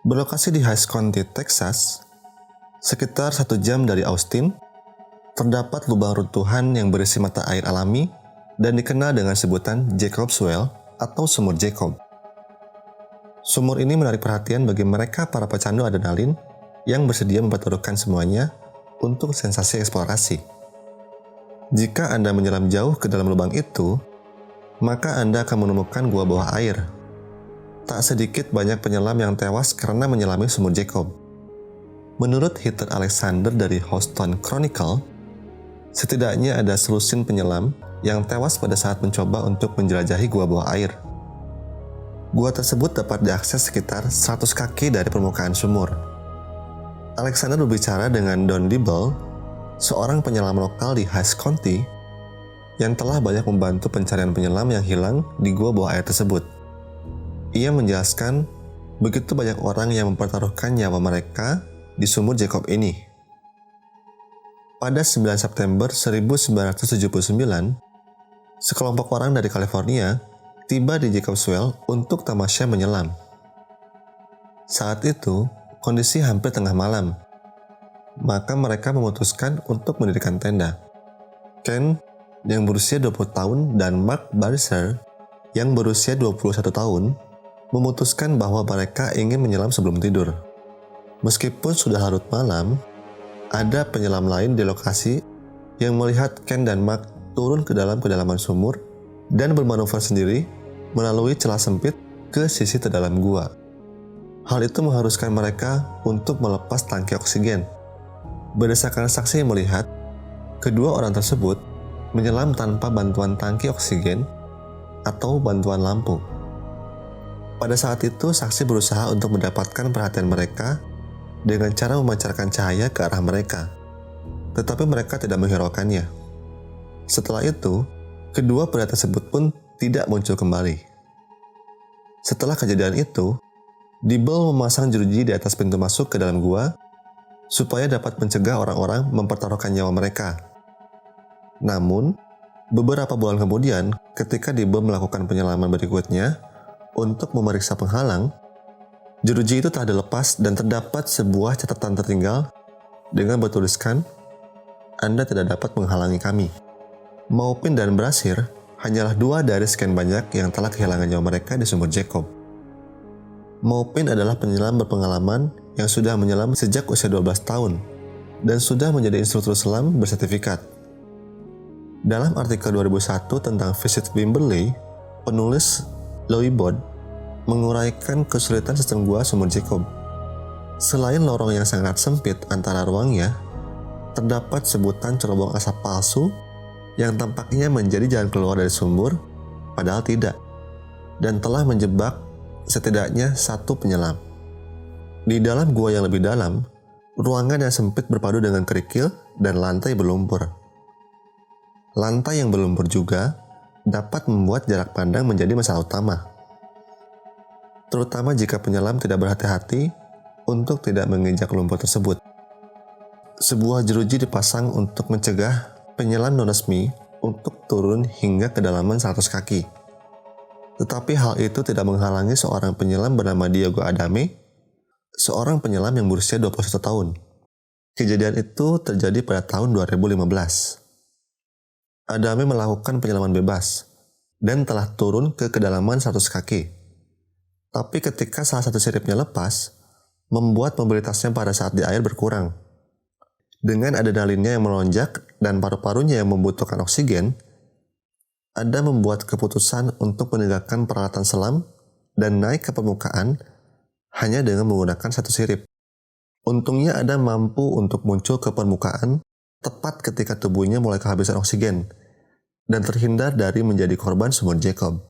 Berlokasi di Hays County, Texas, sekitar 1 jam dari Austin, terdapat lubang runtuhan yang berisi mata air alami dan dikenal dengan sebutan Jacob's Well atau Sumur Jacob. Sumur ini menarik perhatian bagi mereka para pecandu adrenalin yang bersedia mempertaruhkan semuanya untuk sensasi eksplorasi. Jika Anda menyelam jauh ke dalam lubang itu, maka Anda akan menemukan gua bawah air. Tak sedikit banyak penyelam yang tewas karena menyelami Sumur Jacob. Menurut Heather Alexander dari Houston Chronicle, setidaknya ada selusin penyelam yang tewas pada saat mencoba untuk menjelajahi gua bawah air. Gua tersebut dapat diakses sekitar 100 kaki dari permukaan sumur. Alexander berbicara dengan Don Dibble, seorang penyelam lokal di Hays County yang telah banyak membantu pencarian penyelam yang hilang di gua bawah air tersebut. Ia menjelaskan begitu banyak orang yang mempertaruhkan nyawa mereka di Sumur Jacob ini. Pada 9 September 1979, sekelompok orang dari California tiba di Jacob's Well untuk tamasya menyelam. Saat itu, kondisi hampir tengah malam, maka mereka memutuskan untuk mendirikan tenda. Ken, yang berusia 20 tahun, dan Mark Bariser, yang berusia 21 tahun, memutuskan bahwa mereka ingin menyelam sebelum tidur. Meskipun sudah larut malam, ada penyelam lain di lokasi yang melihat Ken dan Mark turun ke dalam kedalaman sumur dan bermanuver sendiri melalui celah sempit ke sisi terdalam gua. Hal itu mengharuskan mereka untuk melepas tangki oksigen. Berdasarkan saksi yang melihat, kedua orang tersebut menyelam tanpa bantuan tangki oksigen atau bantuan lampu. Pada saat itu, saksi berusaha untuk mendapatkan perhatian mereka dengan cara memancarkan cahaya ke arah mereka, tetapi mereka tidak menghiraukannya. Setelah itu, kedua pria tersebut pun tidak muncul kembali. Setelah kejadian itu, Dibble memasang jeruji di atas pintu masuk ke dalam gua supaya dapat mencegah orang-orang mempertaruhkan nyawa mereka. Namun, beberapa bulan kemudian, ketika Dibble melakukan penyelaman berikutnya untuk memeriksa penghalang, jeruji itu telah dilepas dan terdapat sebuah catatan tertinggal dengan bertuliskan, "Anda tidak dapat menghalangi kami." Maupin dan Brasir hanyalah 2 dari sekian banyak yang telah kehilangan nyawa mereka di Sumur Jacob. Maupin adalah penyelam berpengalaman yang sudah menyelam sejak usia 12 tahun dan sudah menjadi instruktur selam bersertifikat. Dalam artikel 2001 tentang Visit Wimberley, penulis Louis Bod menguraikan kesulitan sistem gua Sumur Jacob. Selain lorong yang sangat sempit antara ruangnya, terdapat sebutan cerobong asap palsu yang tampaknya menjadi jalan keluar dari sumur, padahal tidak, dan telah menjebak setidaknya 1 penyelam. Di dalam gua yang lebih dalam, ruangan yang sempit berpadu dengan kerikil dan lantai berlumpur. Lantai yang berlumpur juga dapat membuat jarak pandang menjadi masalah utama, terutama jika penyelam tidak berhati-hati untuk tidak menginjak lumpur tersebut. Sebuah jeruji dipasang untuk mencegah penyelam non-resmi untuk turun hingga kedalaman 100 kaki. Tetapi hal itu tidak menghalangi seorang penyelam bernama Diego Adame, seorang penyelam yang berusia 21 tahun. Kejadian itu terjadi pada tahun 2015. Adame melakukan penyelaman bebas dan telah turun ke kedalaman 100 kaki. Tapi ketika salah satu siripnya lepas, membuat mobilitasnya pada saat di air berkurang. Dengan adrenalinnya yang melonjak dan paru-parunya yang membutuhkan oksigen, Ada membuat keputusan untuk meninggalkan peralatan selam dan naik ke permukaan hanya dengan menggunakan satu sirip. Untungnya Ada mampu untuk muncul ke permukaan tepat ketika tubuhnya mulai kehabisan oksigen dan terhindar dari menjadi korban Sumur Jacob.